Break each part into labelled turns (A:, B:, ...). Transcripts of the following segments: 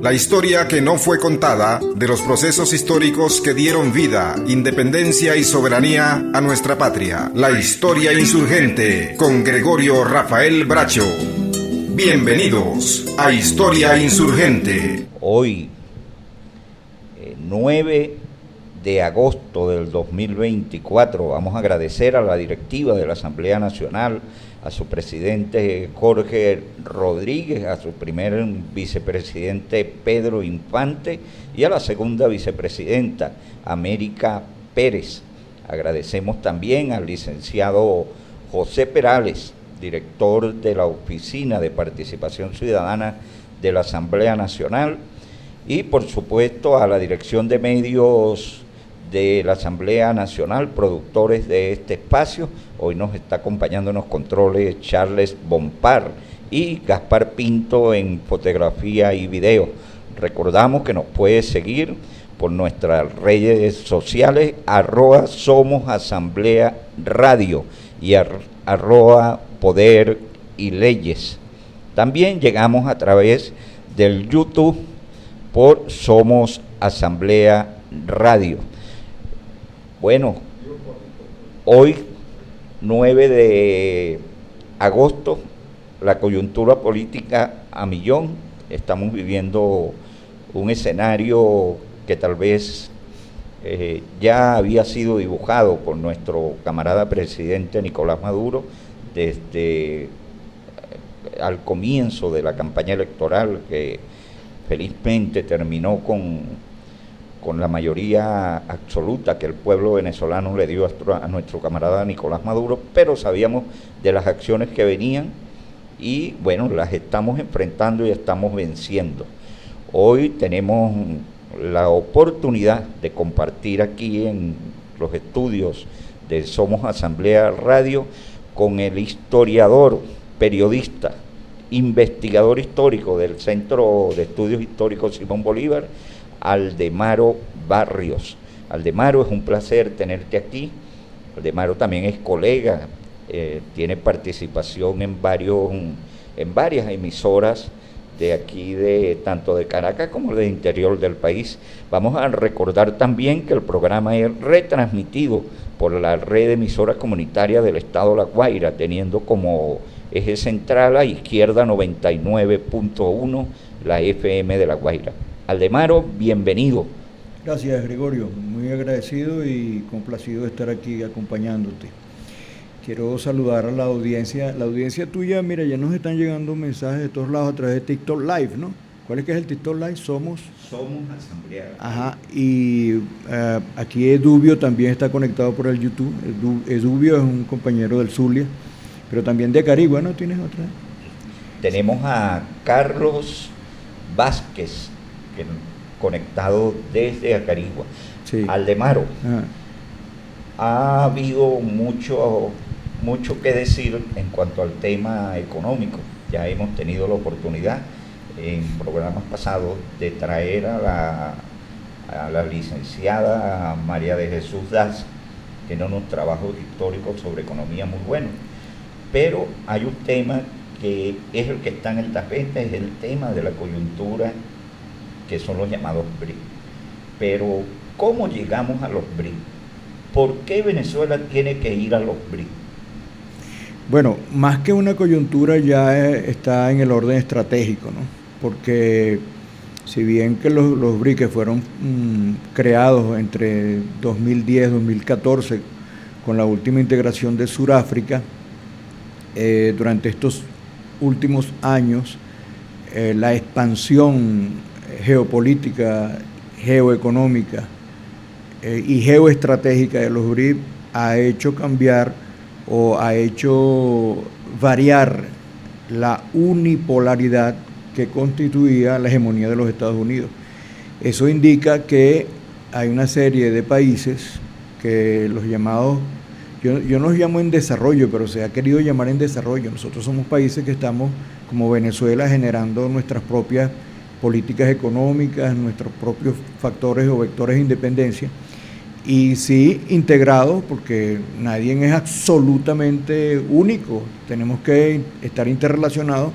A: La historia que no fue contada de los procesos históricos que dieron vida, independencia y soberanía a nuestra patria. La historia insurgente con Gregorio Rafael Bracho. Bienvenidos a Historia Insurgente.
B: Hoy, 9 de agosto del 2024, vamos a agradecer a la directiva de la Asamblea Nacional, a su presidente Jorge Rodríguez, a su primer vicepresidente Pedro Infante y a la segunda vicepresidenta América Pérez. Agradecemos también al licenciado José Perales, director de la Oficina de Participación Ciudadana de la Asamblea Nacional, y por supuesto a la Dirección de Medios de la Asamblea Nacional, productores de este espacio. Hoy nos está acompañando en los controles Charles Bompar y Gaspar Pinto en fotografía y video. Recordamos que nos puede seguir por nuestras redes sociales, @Somos Asamblea Radio y @Poder y Leyes. También llegamos a través del YouTube por Somos Asamblea Radio. Bueno, hoy 9 de agosto, la coyuntura política a millón. Estamos viviendo un escenario que tal vez ya había sido dibujado por nuestro camarada presidente Nicolás Maduro desde al comienzo de la campaña electoral, que felizmente terminó con la mayoría absoluta que el pueblo venezolano le dio a nuestro camarada Nicolás Maduro, pero sabíamos de las acciones que venían y bueno, las estamos enfrentando y estamos venciendo. Hoy tenemos la oportunidad de compartir aquí en los estudios de Somos Asamblea Radio con el historiador, periodista, investigador histórico del Centro de Estudios Históricos Simón Bolívar, Aldemaro Barrios. Aldemaro, es un placer tenerte aquí. Aldemaro también es colega, tiene participación en varias emisoras de aquí, tanto de Caracas como del interior del país. Vamos a recordar también que el programa es retransmitido por la red de emisoras comunitarias del estado La Guaira, teniendo como eje central a izquierda 99.1 la FM de La Guaira. Aldemaro, bienvenido.
C: Gracias, Gregorio, muy agradecido y complacido de estar aquí acompañándote. Quiero saludar a la audiencia tuya. Mira, ya nos están llegando mensajes de todos lados a través de TikTok Live, ¿no? ¿Cuál es que es el TikTok Live? Somos
B: Asamblea.
C: Ajá, y aquí Edubio también está conectado por el YouTube. Edubio es un compañero del Zulia, pero también de Carigua, ¿no? ¿Tienes otra?
B: Tenemos a Carlos Vázquez, que conectado desde Acarigua. Sí. Aldemaro, ha habido mucho que decir en cuanto al tema económico. Ya hemos tenido la oportunidad en programas pasados de traer a la licenciada María de Jesús Daz, que tiene unos trabajos históricos sobre economía muy buenos. Pero hay un tema que es el que está en el tapete, es el tema de la coyuntura, que son los llamados BRIC. Pero, ¿cómo llegamos a los BRIC? ¿Por qué Venezuela tiene que ir a los BRIC?
C: Bueno, más que una coyuntura ya está en el orden estratégico, ¿no? Porque si bien que los BRIC fueron creados entre 2010 y 2014 con la última integración de Sudáfrica, durante estos últimos años la expansión geopolítica, geoeconómica y geoestratégica de los BRIC ha hecho cambiar o ha hecho variar la unipolaridad que constituía la hegemonía de los Estados Unidos. Eso indica que hay una serie de países que los llamados, yo no los llamo en desarrollo, pero se ha querido llamar en desarrollo. Nosotros somos países que estamos, como Venezuela, generando nuestras propias políticas económicas, nuestros propios factores o vectores de independencia, y sí integrados, porque nadie es absolutamente único. Tenemos que estar interrelacionados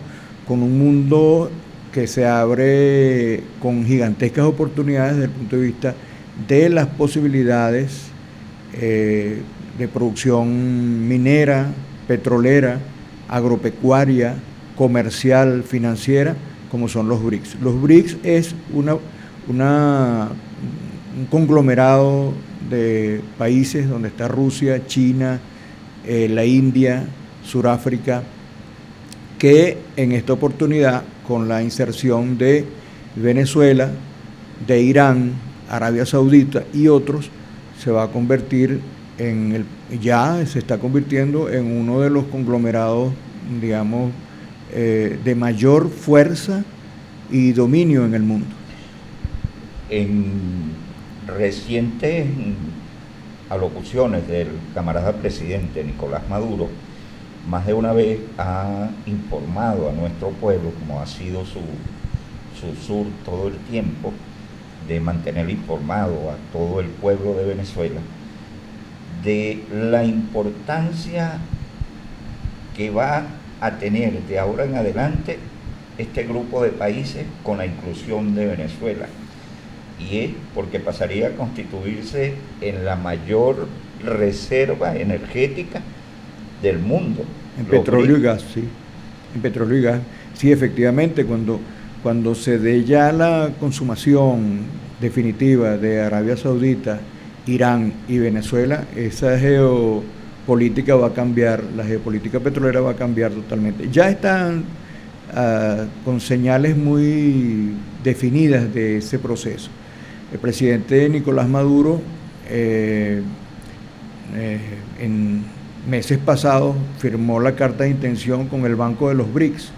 C: con un mundo que se abre con gigantescas oportunidades desde el punto de vista de las posibilidades de producción minera, petrolera, agropecuaria, comercial, financiera, como son los BRICS. Los BRICS es un conglomerado de países donde está Rusia, China, la India, Suráfrica, que en esta oportunidad, con la inserción de Venezuela, de Irán, Arabia Saudita y otros, se va a convertir ya se está convirtiendo en uno de los conglomerados, digamos, de mayor fuerza y dominio en el mundo.
B: En recientes alocuciones del camarada presidente Nicolás Maduro, más de una vez ha informado a nuestro pueblo, como ha sido su sur todo el tiempo, de mantener informado a todo el pueblo de Venezuela de la importancia que va a tener de ahora en adelante este grupo de países con la inclusión de Venezuela, y es porque pasaría a constituirse en la mayor reserva energética del mundo.
C: En petróleo y gas, sí. En petróleo y gas. Sí, efectivamente, cuando se dé ya la consumación definitiva de Arabia Saudita, Irán y Venezuela, esa geopolítica va a cambiar, la geopolítica petrolera va a cambiar totalmente. Ya están con señales muy definidas de ese proceso. El presidente Nicolás Maduro en meses pasados firmó la carta de intención con el Banco de los BRICS.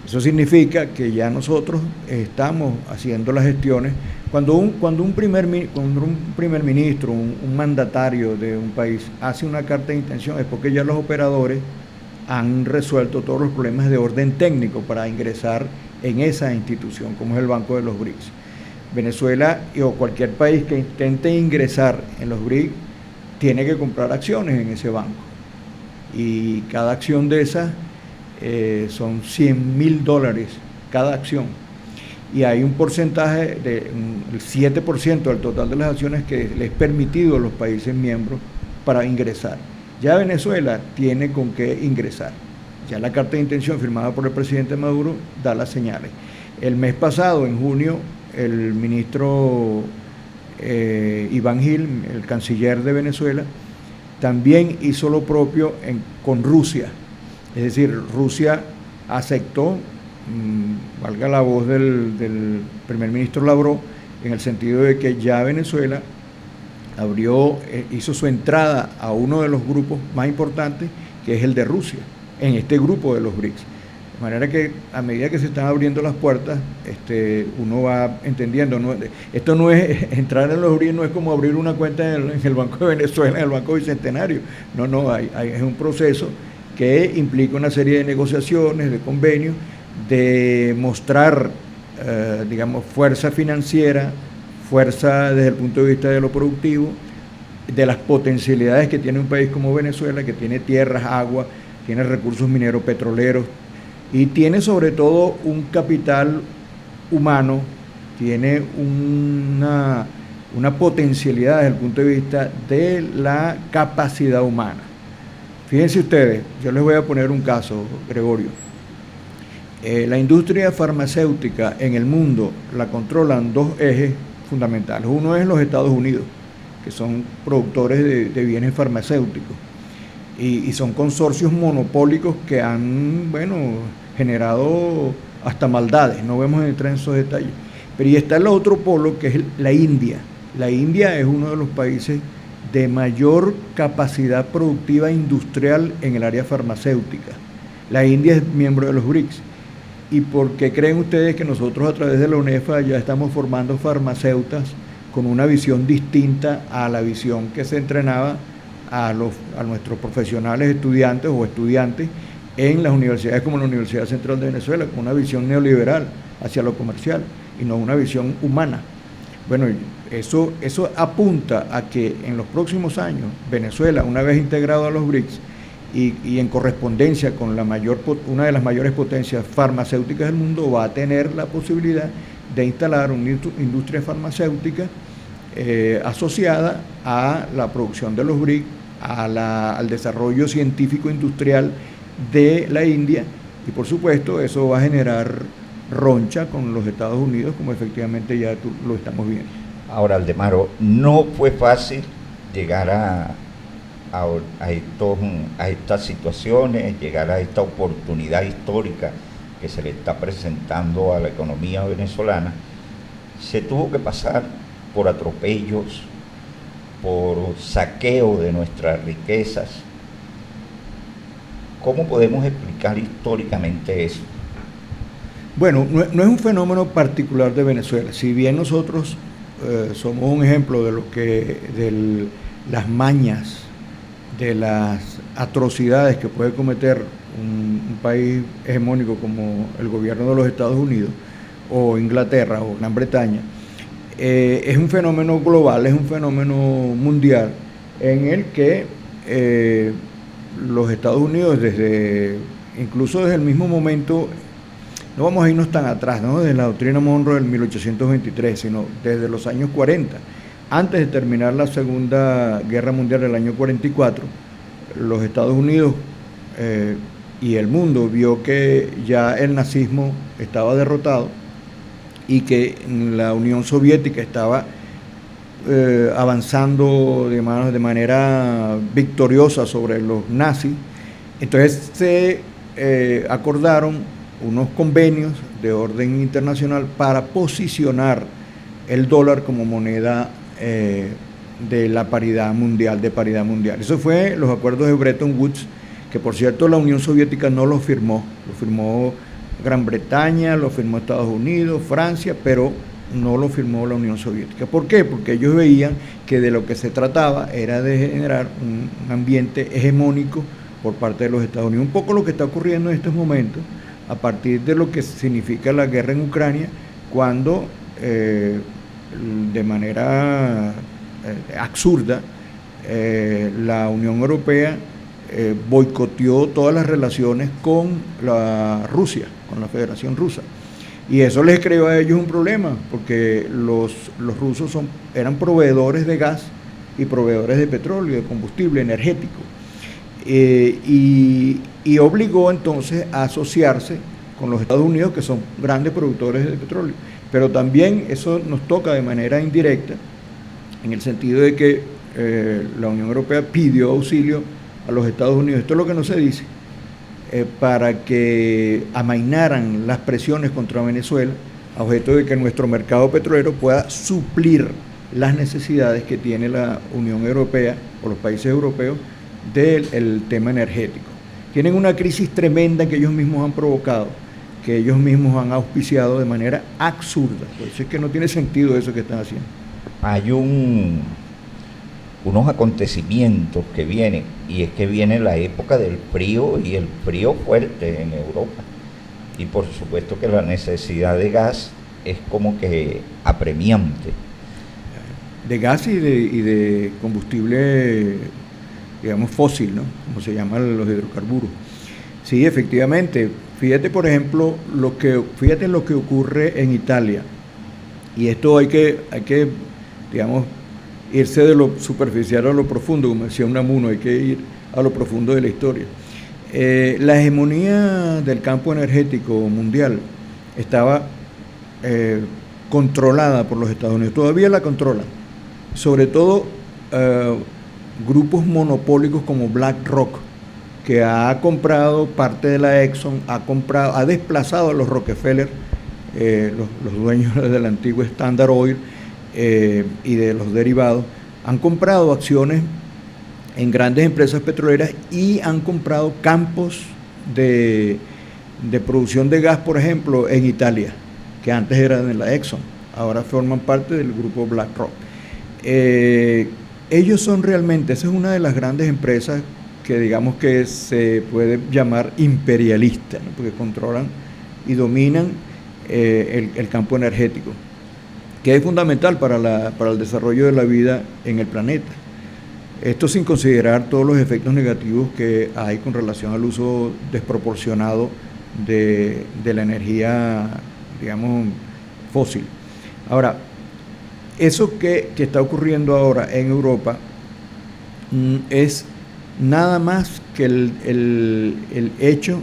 C: Eso significa que ya nosotros estamos haciendo las gestiones. Cuando un primer ministro, un mandatario de un país hace una carta de intención, es porque ya los operadores han resuelto todos los problemas de orden técnico para ingresar en esa institución, como es el Banco de los BRICS. Venezuela o cualquier país que intente ingresar en los BRICS tiene que comprar acciones en ese banco. Y cada acción de esas son $100,000 cada acción. Y hay un porcentaje del 7% del total de las acciones que les es permitido a los países miembros para ingresar. Ya Venezuela tiene con qué ingresar. Ya la carta de intención firmada por el presidente Maduro da las señales. El mes pasado, en junio, el ministro Iván Gil, el canciller de Venezuela, también hizo lo propio con Rusia. Es decir, Rusia aceptó, valga la voz del primer ministro Lavrov, en el sentido de que ya Venezuela hizo su entrada a uno de los grupos más importantes, que es el de Rusia, en este grupo de los BRICS. De manera que a medida que se están abriendo las puertas, uno va entendiendo. Esto no es entrar en los BRICS, no es como abrir una cuenta en el Banco de Venezuela, en el Banco Bicentenario. No, es un proceso que implica una serie de negociaciones, de convenios, de mostrar, digamos, fuerza financiera, fuerza desde el punto de vista de lo productivo, de las potencialidades que tiene un país como Venezuela, que tiene tierras, agua, tiene recursos mineros, petroleros, y tiene sobre todo un capital humano, tiene una potencialidad desde el punto de vista de la capacidad humana. Fíjense ustedes, yo les voy a poner un caso, Gregorio. La industria farmacéutica en el mundo la controlan dos ejes fundamentales. Uno es los Estados Unidos, que son productores de bienes farmacéuticos, y son consorcios monopólicos que han, generado hasta maldades. No vamos a entrar en esos detalles. Pero y está el otro polo, que es la India. La India es uno de los países de mayor capacidad productiva industrial en el área farmacéutica. La India es miembro de los BRICS. ¿Y por qué creen ustedes que nosotros a través de la UNEFA ya estamos formando farmacéuticas con una visión distinta a la visión que se entrenaba a nuestros profesionales estudiantes en las universidades como la Universidad Central de Venezuela, con una visión neoliberal hacia lo comercial y no una visión humana? Bueno, eso apunta a que en los próximos años Venezuela, una vez integrado a los BRICS, y en correspondencia con una de las mayores potencias farmacéuticas del mundo, va a tener la posibilidad de instalar una industria farmacéutica asociada a la producción de los BRIC, al desarrollo científico industrial de la India, y por supuesto eso va a generar roncha con los Estados Unidos, como efectivamente ya lo estamos viendo.
B: Ahora, Aldemaro, no fue fácil llegar a estas situaciones, llegar a esta oportunidad histórica que se le está presentando a la economía venezolana. Se tuvo que pasar por atropellos, por saqueo de nuestras riquezas. ¿Cómo podemos explicar históricamente eso?
C: Bueno, no es un fenómeno particular de Venezuela. Si bien nosotros somos un ejemplo de las mañas, de las atrocidades que puede cometer un país hegemónico como el gobierno de los Estados Unidos, o Inglaterra, o Gran Bretaña, es un fenómeno global, es un fenómeno mundial, en el que los Estados Unidos, incluso desde el mismo momento, no vamos a irnos tan atrás, ¿no?, desde la doctrina Monroe del 1823, sino desde los años 40, antes de terminar la Segunda Guerra Mundial del año 44, los Estados Unidos y el mundo vio que ya el nazismo estaba derrotado y que la Unión Soviética estaba avanzando de manera victoriosa sobre los nazis. Entonces se acordaron unos convenios de orden internacional para posicionar el dólar como moneda de la paridad mundial, Eso fue los acuerdos de Bretton Woods, que por cierto la Unión Soviética no los firmó, lo firmó Gran Bretaña, lo firmó Estados Unidos, Francia, pero no lo firmó la Unión Soviética. ¿Por qué? Porque ellos veían que de lo que se trataba era de generar un ambiente hegemónico por parte de los Estados Unidos. Un poco lo que está ocurriendo en estos momentos, a partir de lo que significa la guerra en Ucrania, cuando de manera absurda la Unión Europea boicoteó todas las relaciones con la Rusia, con la Federación Rusa. Y eso les creó a ellos un problema, porque los rusos eran proveedores de gas y proveedores de petróleo, de combustible energético. Y obligó entonces a asociarse con los Estados Unidos, que son grandes productores de petróleo. Pero también eso nos toca de manera indirecta, en el sentido de que la Unión Europea pidió auxilio a los Estados Unidos. Esto es lo que no se dice, para que amainaran las presiones contra Venezuela, a objeto de que nuestro mercado petrolero pueda suplir las necesidades que tiene la Unión Europea o los países europeos del tema energético. Tienen una crisis tremenda que ellos mismos han provocado, que ellos mismos han auspiciado de manera absurda. Por eso es que no tiene sentido eso que están haciendo.
B: Hay unos acontecimientos que vienen, y es que viene la época del frío, y el frío fuerte en Europa, y por supuesto que la necesidad de gas es como que apremiante.
C: De gas y de combustible, digamos, fósil, ¿no?, como se llaman los hidrocarburos. Sí, efectivamente. Fíjate, por ejemplo, lo que ocurre en Italia, y esto hay que digamos, irse de lo superficial a lo profundo, como decía Unamuno, hay que ir a lo profundo de la historia. La hegemonía del campo energético mundial estaba controlada por los Estados Unidos, todavía la controlan, sobre todo grupos monopólicos como BlackRock, que ha comprado parte de la Exxon, ha desplazado a los Rockefeller, los dueños del antiguo Standard Oil, y de los derivados, han comprado acciones en grandes empresas petroleras y han comprado campos de producción de gas, por ejemplo, en Italia, que antes eran de la Exxon, ahora forman parte del grupo BlackRock. Ellos son realmente, esa es una de las grandes empresas que digamos que se puede llamar imperialista, ¿no?, porque controlan y dominan el campo energético, que es fundamental para el desarrollo de la vida en el planeta. Esto sin considerar todos los efectos negativos que hay con relación al uso desproporcionado de la energía, digamos, fósil. Ahora, eso que está ocurriendo ahora en Europa es nada más que el hecho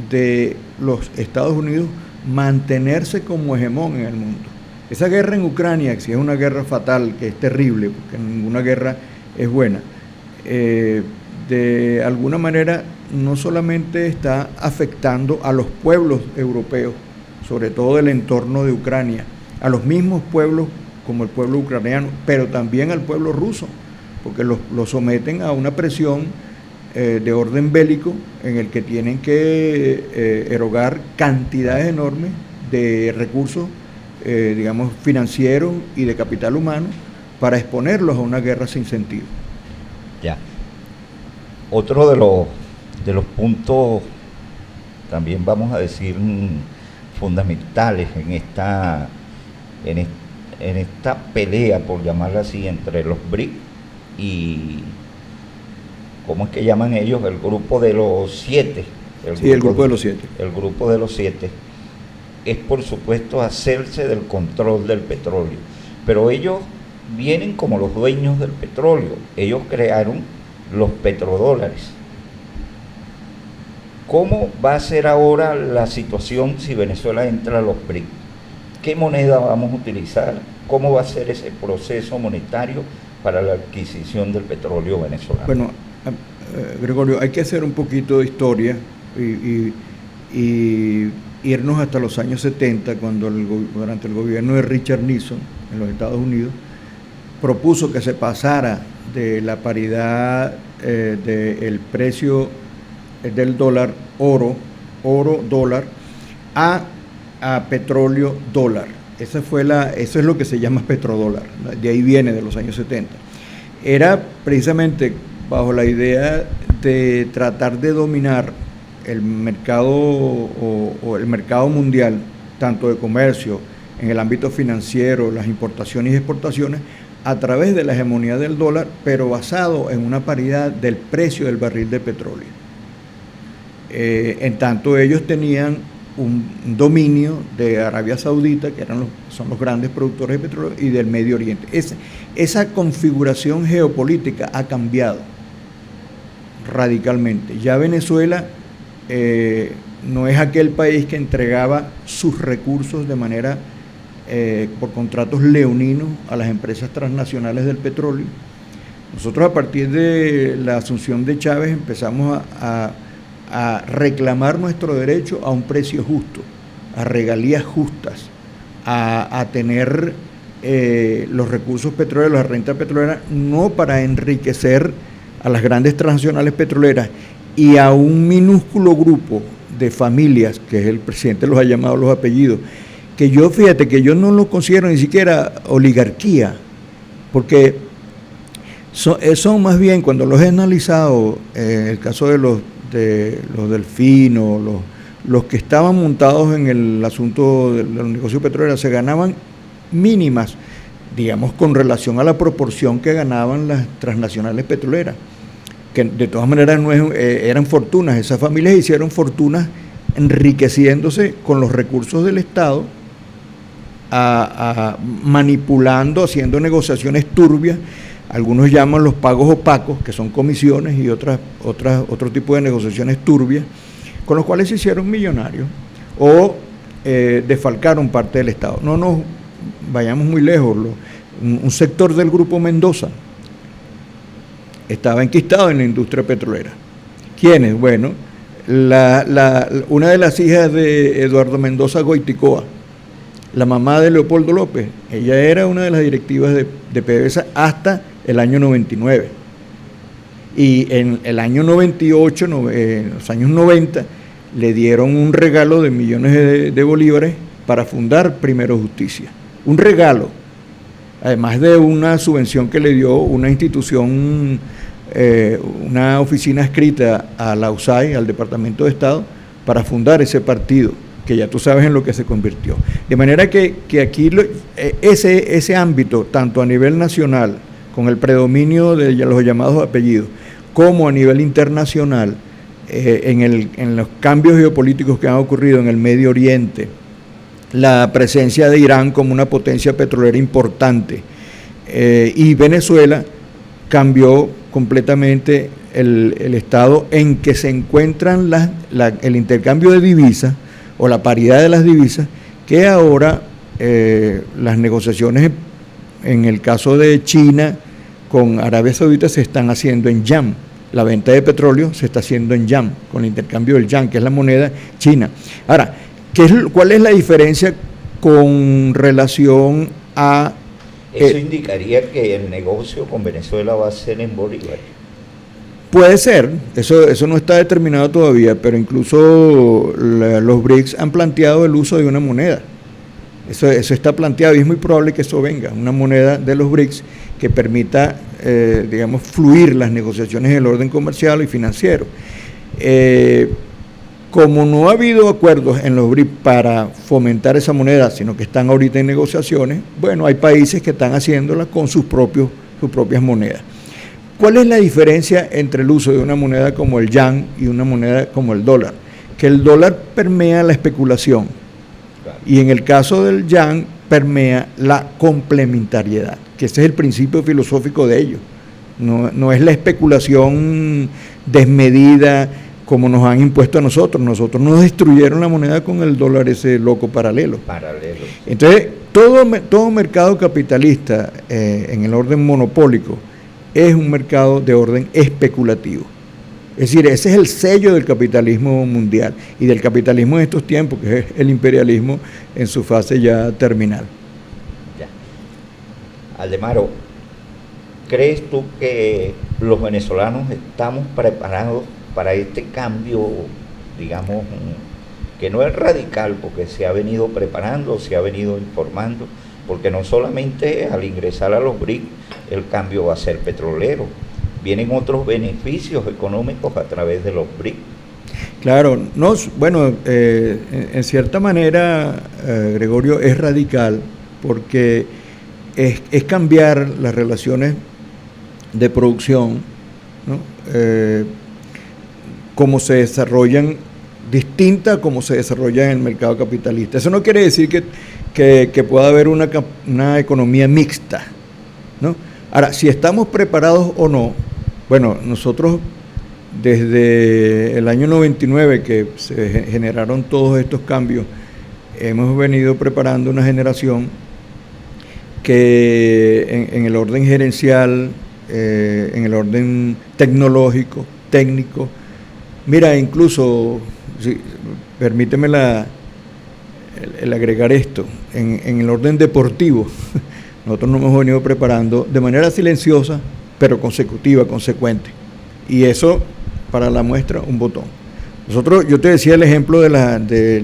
C: de los Estados Unidos mantenerse como hegemón en el mundo. Esa guerra en Ucrania, que si es una guerra fatal, que es terrible, porque ninguna guerra es buena, de alguna manera no solamente está afectando a los pueblos europeos, sobre todo del entorno de Ucrania, a los mismos pueblos como el pueblo ucraniano, pero también al pueblo ruso, porque lo someten a una presión de orden bélico en el que tienen que erogar cantidades enormes de recursos, digamos, financieros y de capital humano para exponerlos a una guerra sin sentido.
B: Ya. Otro de los puntos, también vamos a decir, fundamentales en esta pelea, por llamarla así, entre los BRIC y, ¿cómo es que llaman ellos? El grupo de los 7.
C: El grupo de los 7.
B: El grupo de los 7 es, por supuesto, hacerse del control del petróleo. Pero ellos vienen como los dueños del petróleo. Ellos crearon los petrodólares. ¿Cómo va a ser ahora la situación si Venezuela entra a los BRIC? ¿Qué moneda vamos a utilizar? ¿Cómo va a ser ese proceso monetario para la adquisición del petróleo venezolano?
C: Bueno, Gregorio, hay que hacer un poquito de historia y irnos hasta los años 70, cuando durante el gobierno de Richard Nixon en los Estados Unidos propuso que se pasara de la paridad del precio del dólar oro-dólar a petróleo dólar. Eso es lo que se llama petrodólar, de ahí viene, de los años 70. Era precisamente bajo la idea de tratar de dominar el mercado o el mercado mundial, tanto de comercio, en el ámbito financiero, las importaciones y exportaciones, a través de la hegemonía del dólar, pero basado en una paridad del precio del barril de petróleo. En tanto ellos tenían un dominio de Arabia Saudita, que son los grandes productores de petróleo, y del Medio Oriente. Esa configuración geopolítica ha cambiado radicalmente. Ya Venezuela no es aquel país que entregaba sus recursos de manera por contratos leoninos a las empresas transnacionales del petróleo. Nosotros, a partir de la asunción de Chávez, empezamos a reclamar nuestro derecho a un precio justo, a regalías justas, a tener los recursos petroleros, la renta petrolera, no para enriquecer a las grandes transnacionales petroleras y a un minúsculo grupo de familias, que es el presidente los ha llamado los apellidos, que fíjate que yo no lo considero ni siquiera oligarquía, porque son más bien, cuando los he analizado, el caso de los delfinos, los que estaban montados en el asunto de los negocios petroleros, se ganaban mínimas, digamos, con relación a la proporción que ganaban las transnacionales petroleras, que de todas maneras eran fortunas. Esas familias hicieron fortunas enriqueciéndose con los recursos del Estado, manipulando, haciendo negociaciones turbias. Algunos llaman los pagos opacos, que son comisiones y otro tipo de negociaciones turbias, con los cuales se hicieron millonarios o desfalcaron parte del Estado. No nos vayamos muy lejos. Un sector del Grupo Mendoza estaba enquistado en la industria petrolera. ¿Quiénes? Bueno, una de las hijas de Eduardo Mendoza Goiticoa, la mamá de Leopoldo López, ella era una de las directivas de PDVSA hasta el año 99. Y en el año 98, en los años 90, le dieron un regalo de millones de bolívares para fundar Primero Justicia. Un regalo, además de una subvención que le dio una institución, una oficina adscrita a la USAID, al Departamento de Estado, para fundar ese partido, que ya tú sabes en lo que se convirtió. De manera que aquí ese ámbito, tanto a nivel nacional con el predominio de los llamados apellidos, como a nivel internacional, en los cambios geopolíticos que han ocurrido en el Medio Oriente, la presencia de Irán como una potencia petrolera importante, y Venezuela cambió completamente el estado en que se encuentran el intercambio de divisas o la paridad de las divisas, que ahora las negociaciones en el caso de China con Arabia Saudita se están haciendo en yuan. La venta de petróleo se está haciendo en yuan, con el intercambio del yuan, que es la moneda china. Ahora, ¿cuál es la diferencia con relación a...
B: Eso indicaría que el negocio con Venezuela va a ser en bolívar.
C: Puede ser, eso no está determinado todavía, pero incluso los BRICS han planteado el uso de una moneda. Eso está planteado y es muy probable que eso venga, una moneda de los BRICS que permita, digamos, fluir las negociaciones del orden comercial y financiero. Como no ha habido acuerdos en los BRICS para fomentar esa moneda, sino que están ahorita en negociaciones, bueno, hay países que están haciéndola con sus propias monedas. ¿Cuál es la diferencia entre el uso de una moneda como el yuan y una moneda como el dólar? Que el dólar permea la especulación y en el caso del yuan permea la complementariedad, que ese es el principio filosófico de ello. No es la especulación desmedida como nos han impuesto a nosotros. Nosotros nos destruyeron la moneda con el dólar ese loco paralelo. Entonces, todo mercado capitalista en el orden monopólico es un mercado de orden especulativo. Es decir, ese es el sello del capitalismo mundial y del capitalismo en estos tiempos, que es el imperialismo en su fase ya terminal.
B: Ya. Aldemaro, ¿crees tú que los venezolanos estamos preparados para este cambio, digamos, que no es radical, porque se ha venido preparando, se ha venido informando, porque no solamente al ingresar a los BRICS el cambio va a ser petrolero, vienen otros beneficios económicos a través de los BRICS?
C: Claro, bueno, en cierta manera, Gregorio, es radical, porque es cambiar las relaciones de producción, ¿no? Cómo se desarrollan, distinta a cómo se desarrolla en el mercado capitalista. Eso no quiere decir que pueda haber una economía mixta, ¿no? Ahora, si estamos preparados o no, bueno, nosotros desde el año 99 que se generaron todos estos cambios, hemos venido preparando una generación que en el orden gerencial, en el orden tecnológico, técnico, mira, incluso, permíteme el agregar esto, en el orden deportivo, nosotros nos hemos venido preparando de manera silenciosa, pero consecutiva, consecuente. Y eso, para la muestra, un botón. Yo te decía el ejemplo de la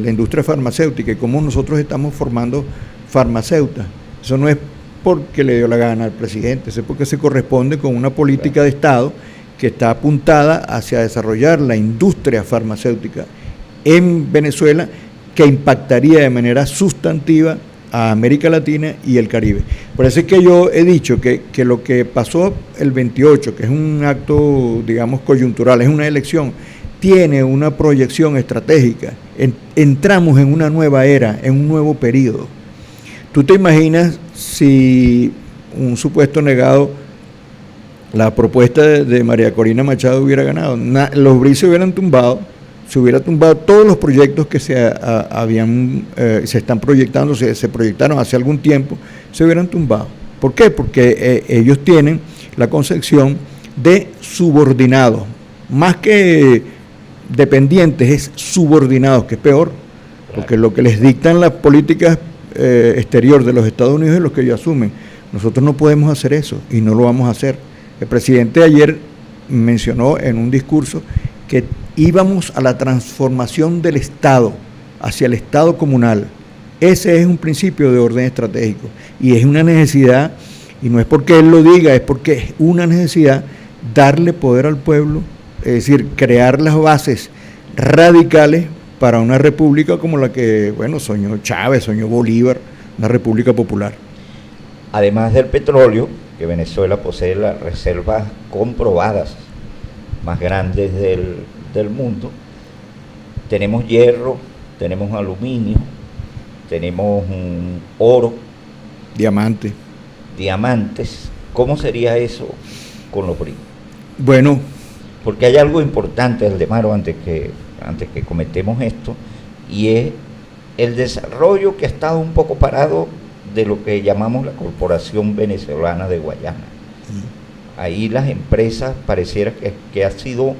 C: industria farmacéutica y cómo nosotros estamos formando farmacéuticas. Eso no es porque le dio la gana al presidente, eso es porque se corresponde con una política de Estado que está apuntada hacia desarrollar la industria farmacéutica en Venezuela, que impactaría de manera sustantiva a América Latina y el Caribe. Por eso es que yo he dicho que lo que pasó el 28, que es un acto, digamos, coyuntural, es una elección, tiene una proyección estratégica. Entramos en una nueva era, en un nuevo periodo. ¿Tú te imaginas si un supuesto negado, la propuesta de María Corina Machado hubiera ganado? Los BRICS se hubieran tumbado, se hubiera tumbado todos los proyectos que se están proyectando, se proyectaron hace algún tiempo, se hubieran tumbado. ¿Por qué? Porque ellos tienen la concepción de subordinados, más que dependientes, es subordinados, que es peor, porque lo que les dictan las políticas exterior de los Estados Unidos es lo que ellos asumen. Nosotros no podemos hacer eso y no lo vamos a hacer. El presidente ayer mencionó en un discurso que íbamos a la transformación del Estado hacia el Estado comunal. Ese es un principio de orden estratégico y es una necesidad, y no es porque él lo diga, es porque es una necesidad darle poder al pueblo, es decir, crear las bases radicales para una república como la que, bueno, soñó Chávez, soñó Bolívar, una república popular.
B: Además del petróleo, que Venezuela posee las reservas comprobadas más grandes del mundo. Tenemos hierro, tenemos aluminio, tenemos oro, diamantes. ¿Cómo sería eso con los BRICS?
C: Bueno,
B: porque hay algo importante, Aldemaro, antes que cometemos esto, y es el desarrollo que ha estado un poco parado de lo que llamamos la Corporación Venezolana de Guayana. Ahí las empresas pareciera que ha sido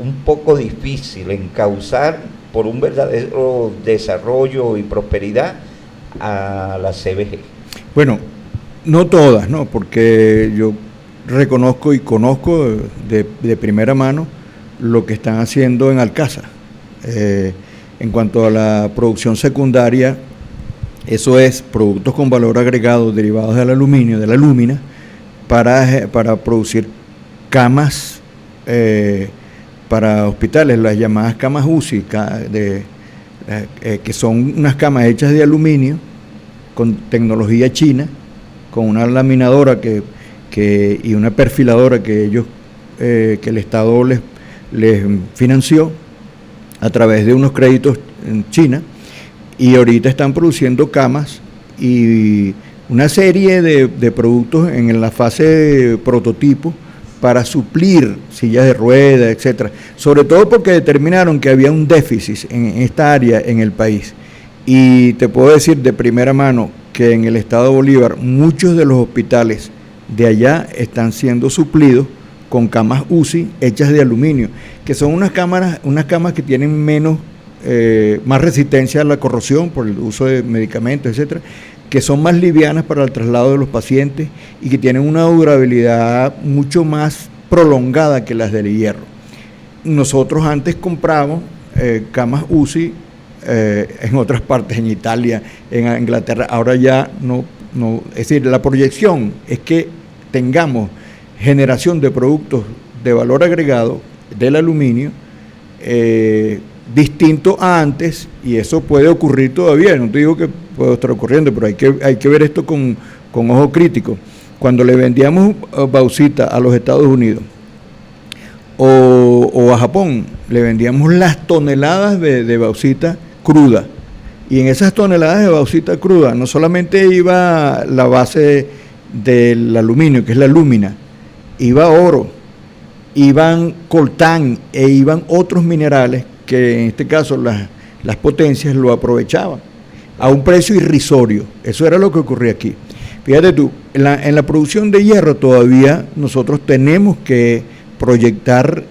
B: un poco difícil encauzar por un verdadero desarrollo y prosperidad a la CBG.
C: Bueno, no todas, ¿no? Porque yo reconozco y conozco de primera mano lo que están haciendo en Alcázar. En cuanto a la producción secundaria, eso es productos con valor agregado derivados del aluminio, de la lúmina, para producir camas para hospitales, las llamadas camas UCI, que son unas camas hechas de aluminio con tecnología china, con una laminadora y una perfiladora que el Estado les financió a través de unos créditos en China, y ahorita están produciendo camas y una serie de productos en la fase de prototipo para suplir sillas de ruedas, etcétera, sobre todo porque determinaron que había un déficit en esta área en el país. Y te puedo decir de primera mano que en el estado de Bolívar muchos de los hospitales de allá están siendo suplidos con camas UCI hechas de aluminio, que son unas camas que tienen más resistencia a la corrosión por el uso de medicamentos, etcétera, que son más livianas para el traslado de los pacientes y que tienen una durabilidad mucho más prolongada que las del hierro. Nosotros antes compramos camas UCI en otras partes, en Italia, en Inglaterra, ahora ya no, es decir, la proyección es que tengamos generación de productos de valor agregado del aluminio distinto a antes, y eso puede ocurrir todavía. No te digo que puede estar ocurriendo, pero hay que ver esto con ojo crítico. Cuando le vendíamos bauxita a los Estados Unidos o a Japón, le vendíamos las toneladas de bauxita cruda, y en esas toneladas de bauxita cruda no solamente iba la base del aluminio, que es la lúmina, iba oro, iban coltán e iban otros minerales que en este caso las potencias lo aprovechaban a un precio irrisorio. Eso era lo que ocurría aquí. Fíjate tú, en la producción de hierro todavía nosotros tenemos que proyectar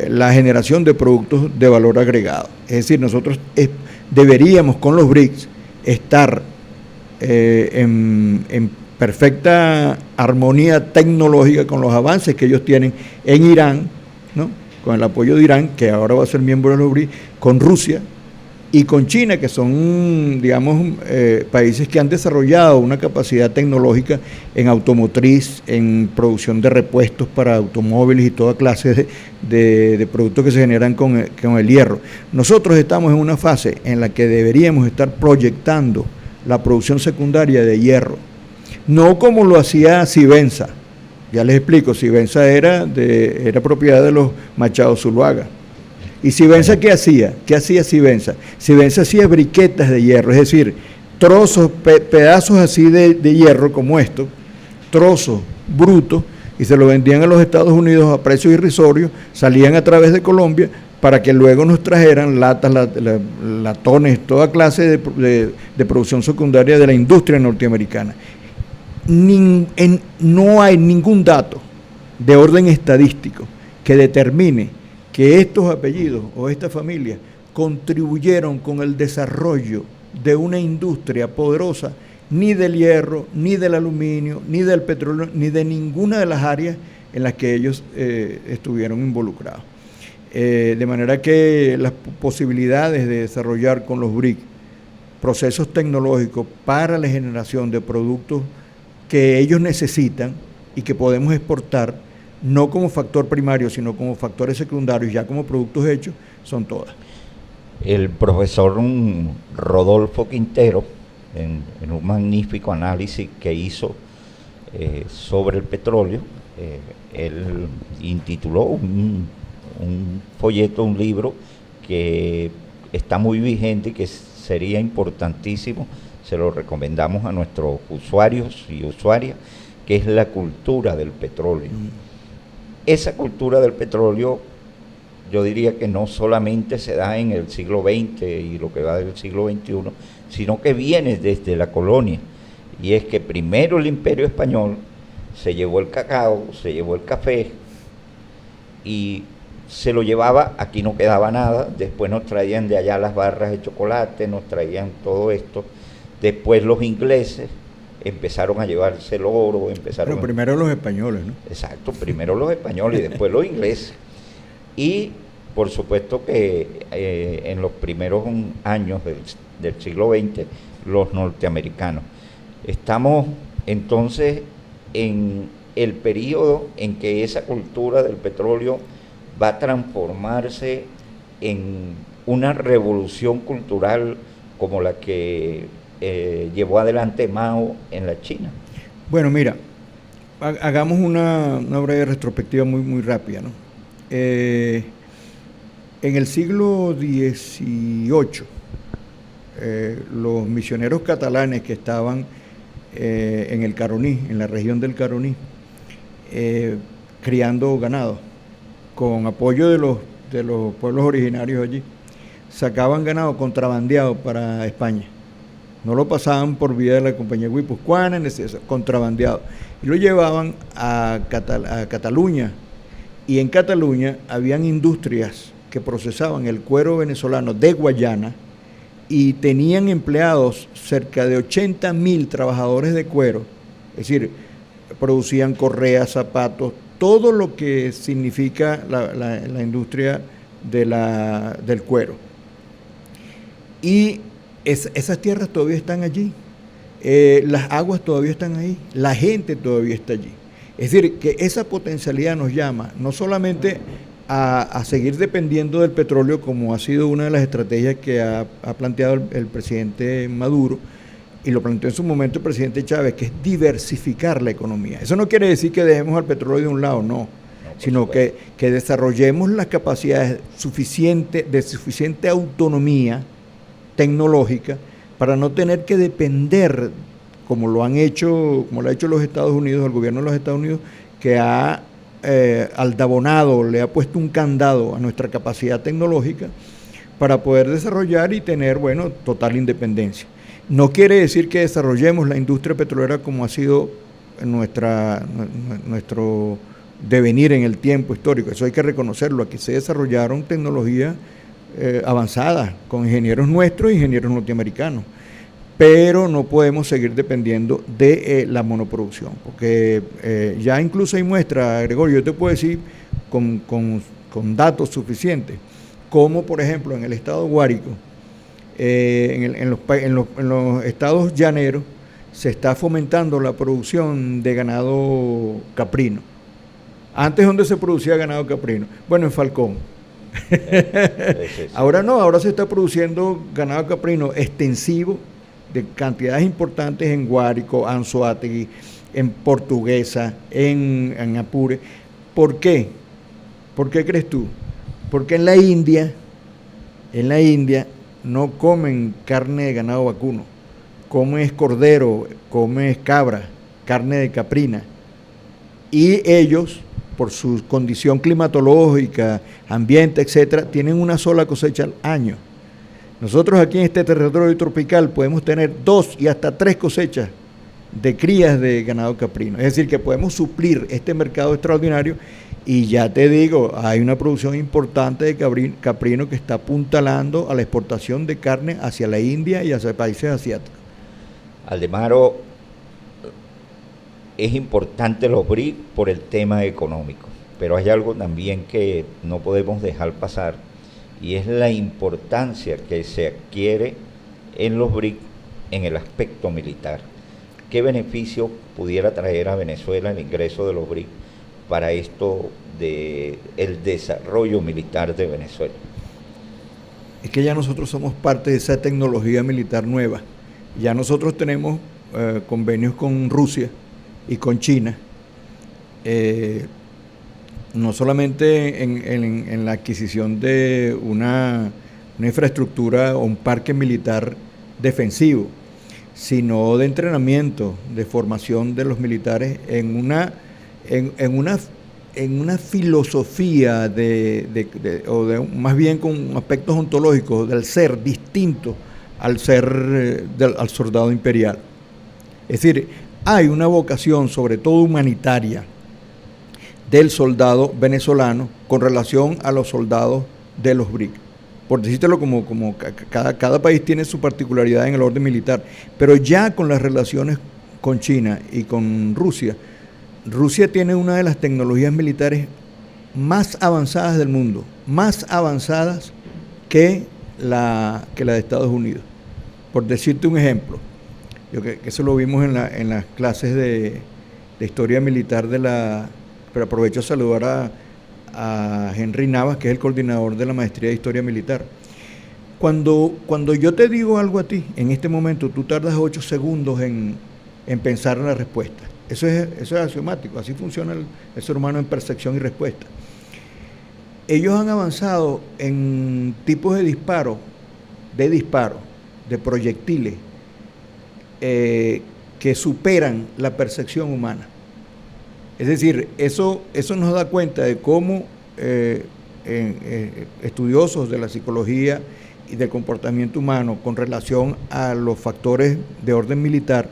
C: la generación de productos de valor agregado. Es decir, nosotros deberíamos con los BRICS estar en perfecta armonía tecnológica con los avances que ellos tienen en Irán, ¿no? Con el apoyo de Irán, que ahora va a ser miembro de los BRICS, con Rusia y con China, que son, digamos, países que han desarrollado una capacidad tecnológica en automotriz, en producción de repuestos para automóviles y toda clase de productos que se generan con el hierro. Nosotros estamos en una fase en la que deberíamos estar proyectando la producción secundaria de hierro, no como lo hacía Sivenza. Ya les explico, Sivenza era propiedad de los Machado Zuluaga. ¿Y Sivenza qué hacía? ¿Qué hacía Sivenza? Sivenza hacía briquetas de hierro, es decir, trozos, pedazos así de hierro como esto, trozos brutos, y se lo vendían a los Estados Unidos a precios irrisorios, salían a través de Colombia para que luego nos trajeran latas, latones, toda clase de producción secundaria de la industria norteamericana. No hay ningún dato de orden estadístico que determine que estos apellidos o estas familias contribuyeron con el desarrollo de una industria poderosa, ni del hierro, ni del aluminio, ni del petróleo, ni de ninguna de las áreas en las que ellos estuvieron involucrados. De manera que las posibilidades de desarrollar con los BRICS procesos tecnológicos para la generación de productos que ellos necesitan y que podemos exportar, no como factor primario, sino como factores secundarios, ya como productos hechos, son todas.
B: El profesor Rodolfo Quintero, en un magnífico análisis que hizo sobre el petróleo. Él intituló un folleto, un libro que está muy vigente y que sería importantísimo, se lo recomendamos a nuestros usuarios y usuarias, que es la cultura del petróleo. Esa cultura del petróleo, yo diría que no solamente se da en el siglo XX y lo que va del siglo XXI, sino que viene desde la colonia. Y es que primero el Imperio Español se llevó el cacao, se llevó el café y se lo llevaba, aquí no quedaba nada, después nos traían de allá las barras de chocolate, nos traían todo esto, después los ingleses empezaron a llevarse el oro,
C: Pero primero los españoles, ¿no?
B: Exacto, primero los españoles y después los ingleses. Y por supuesto que en los primeros años del siglo XX, los norteamericanos. Estamos entonces en el periodo en que esa cultura del petróleo va a transformarse en una revolución cultural como la que llevó adelante Mao en la China.
C: Bueno, mira, hagamos una breve retrospectiva muy rápida, ¿no? En el siglo XVIII, los misioneros catalanes que estaban en el Caroní, en la región del Caroní, criando ganado, con apoyo de los pueblos originarios allí, sacaban ganado contrabandeado para España. No lo pasaban por vía de la compañía guipuzcoana, contrabandeado. Y lo llevaban a Cataluña. Y en Cataluña habían industrias que procesaban el cuero venezolano de Guayana y tenían empleados cerca de 80.000 trabajadores de cuero. Es decir, producían correas, zapatos, todo lo que significa la industria del cuero. Y esas tierras todavía están allí, las aguas todavía están ahí, la gente todavía está allí. Es decir, que esa potencialidad nos llama no solamente a seguir dependiendo del petróleo, como ha sido una de las estrategias que ha planteado el presidente Maduro, y lo planteó en su momento el presidente Chávez, que es diversificar la economía. Eso no quiere decir que dejemos al petróleo de un lado, no, sino que desarrollemos las capacidades de suficiente autonomía tecnológica para no tener que depender, como lo ha hecho los Estados Unidos, el gobierno de los Estados Unidos, que ha aldabonado, le ha puesto un candado a nuestra capacidad tecnológica para poder desarrollar y tener, total independencia. No quiere decir que desarrollemos la industria petrolera como ha sido nuestro devenir en el tiempo histórico. Eso hay que reconocerlo. Aquí se desarrollaron tecnologías avanzadas con ingenieros nuestros e ingenieros norteamericanos. Pero no podemos seguir dependiendo de la monoproducción, porque ya incluso hay muestras, Gregorio, yo te puedo decir con datos suficientes, como por ejemplo en el estado Guárico, en los estados llaneros, se está fomentando la producción de ganado caprino. Antes, ¿dónde se producía ganado caprino? Bueno, en Falcón. Ahora no, ahora se está produciendo ganado caprino extensivo, de cantidades importantes en Guárico, Anzoátegui, en Portuguesa, en Apure. ¿Por qué? ¿Por qué crees tú? Porque en la India no comen carne de ganado vacuno, comen cordero, comen cabra, carne de caprina. Y ellos, por su condición climatológica, ambiente, etcétera, tienen una sola cosecha al año. Nosotros aquí en este territorio tropical podemos tener 2 y hasta 3 cosechas de crías de ganado caprino. Es decir, que podemos suplir este mercado extraordinario y ya te digo, hay una producción importante de caprino que está apuntalando a la exportación de carne hacia la India y hacia países asiáticos.
B: Aldemaro, es importante los BRIC por el tema económico, pero hay algo también que no podemos dejar pasar, y es la importancia que se adquiere en los BRIC en el aspecto militar. ¿Qué beneficio pudiera traer a Venezuela el ingreso de los BRIC para esto del desarrollo militar de Venezuela?
C: Es que ya nosotros somos parte de esa tecnología militar nueva. Ya nosotros tenemos convenios con Rusia y con China, no solamente en la adquisición de una infraestructura o un parque militar defensivo, sino de entrenamiento, de formación de los militares en una filosofía más bien con aspectos ontológicos del ser distinto al ser al soldado imperial. Es decir, hay una vocación sobre todo humanitaria del soldado venezolano con relación a los soldados de los BRIC. Por decírtelo, como cada país tiene su particularidad en el orden militar, pero ya con las relaciones con China y con Rusia tiene una de las tecnologías militares más avanzadas del mundo, más avanzadas que la de Estados Unidos. Por decirte un ejemplo, que eso lo vimos en las clases de historia militar pero aprovecho a saludar a Henry Navas, que es el coordinador de la maestría de historia militar. Cuando yo te digo algo a ti, en este momento tú tardas 8 segundos en pensar en la respuesta. Eso es axiomático, así funciona el ser humano en percepción y respuesta. Ellos han avanzado en tipos de disparo, de proyectiles, que superan la percepción humana. Es decir, eso nos da cuenta de cómo estudiosos de la psicología y del comportamiento humano con relación a los factores de orden militar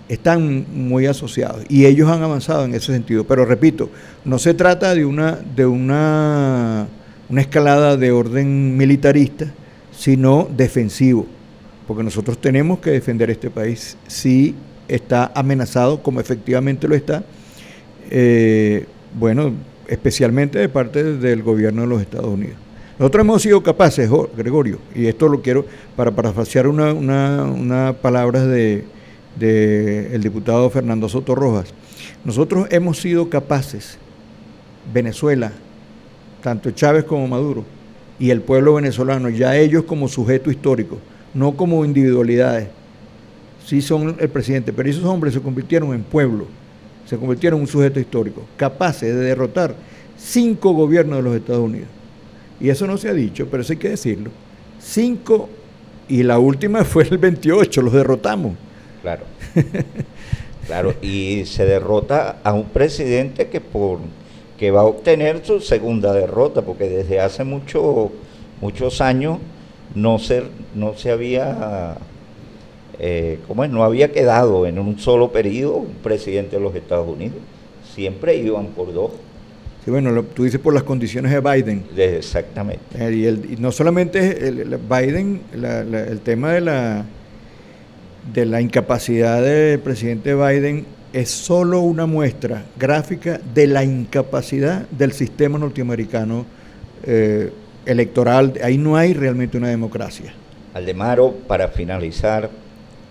C: están muy asociados y ellos han avanzado en ese sentido. Pero repito, no se trata de una escalada de orden militarista, sino defensivo, porque nosotros tenemos que defender este país si está amenazado, como efectivamente lo está, especialmente de parte del gobierno de los Estados Unidos. Nosotros hemos sido capaces, Gregorio, y esto lo quiero para parafrasear una palabras de el diputado Fernando Soto Rojas. Nosotros hemos sido capaces, Venezuela, tanto Chávez como Maduro, y el pueblo venezolano, ya ellos como sujeto histórico, no como individualidades, sí son el presidente, pero esos hombres se convirtieron en pueblo, se convirtieron en un sujeto histórico, capaces de derrotar 5 gobiernos de los Estados Unidos. Y eso no se ha dicho, pero eso hay que decirlo. 5, y la última fue el 28, los derrotamos.
B: Claro, claro, y se derrota a un presidente que va a obtener su segunda derrota, porque desde hace muchos años no se había, no había quedado en un solo periodo un presidente de los Estados Unidos, siempre iban por 2.
C: Sí, bueno, tú dices por las condiciones de Biden.
B: Exactamente.
C: Y no solamente Biden, el tema de la incapacidad del presidente Biden es solo una muestra gráfica de la incapacidad del sistema norteamericano electoral. Ahí no hay realmente una democracia.
B: Aldemaro, para finalizar,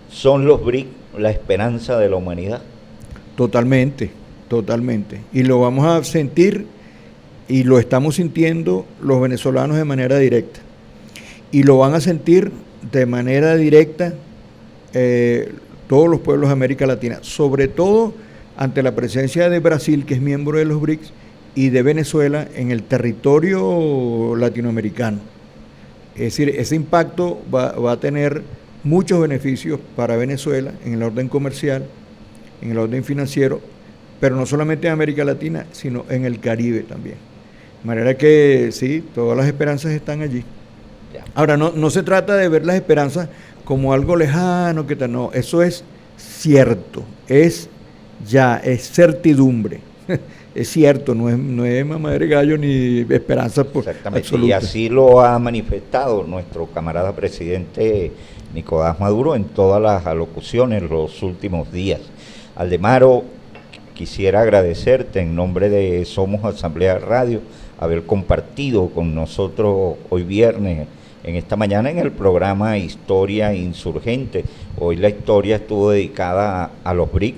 B: ¿son los BRIC la esperanza de la humanidad?
C: Totalmente. Y lo vamos a sentir y lo estamos sintiendo los venezolanos de manera directa. Y lo van a sentir de manera directa todos los pueblos de América Latina, sobre todo ante la presencia de Brasil, que es miembro de los BRICS, y de Venezuela en el territorio latinoamericano. Es decir, ese impacto va a tener muchos beneficios para Venezuela en el orden comercial, en el orden financiero, pero no solamente en América Latina, sino en el Caribe también. De manera que sí, todas las esperanzas están allí. Ahora, no se trata de ver las esperanzas como algo lejano, no, eso es cierto, es certidumbre, es cierto, no es mamadera de gallo ni esperanza absoluta.
B: Y así lo ha manifestado nuestro camarada presidente Nicolás Maduro en todas las alocuciones los últimos días. Aldemaro, quisiera agradecerte en nombre de Somos Asamblea Radio haber compartido con nosotros hoy viernes, en esta mañana, en el programa Historia Insurgente. Hoy la historia estuvo dedicada a los BRIC,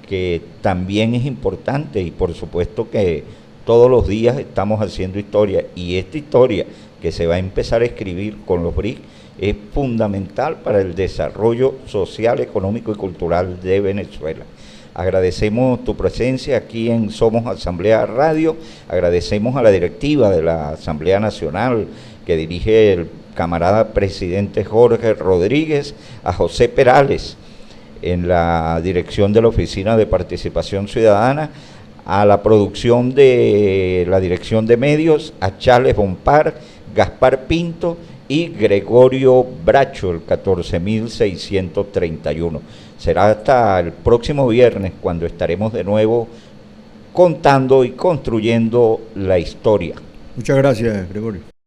B: que también es importante, y por supuesto que todos los días estamos haciendo historia, y esta historia que se va a empezar a escribir con los BRIC es fundamental para el desarrollo social, económico y cultural de Venezuela. Agradecemos tu presencia aquí en Somos Asamblea Radio, agradecemos a la directiva de la Asamblea Nacional que dirige el camarada presidente Jorge Rodríguez, a José Perales en la dirección de la Oficina de Participación Ciudadana, a la producción de la Dirección de Medios, a Charles Bompar, Gaspar Pinto y Gregorio Bracho, el 14.631. Será hasta el próximo viernes cuando estaremos de nuevo contando y construyendo la historia.
C: Muchas gracias, Gregorio.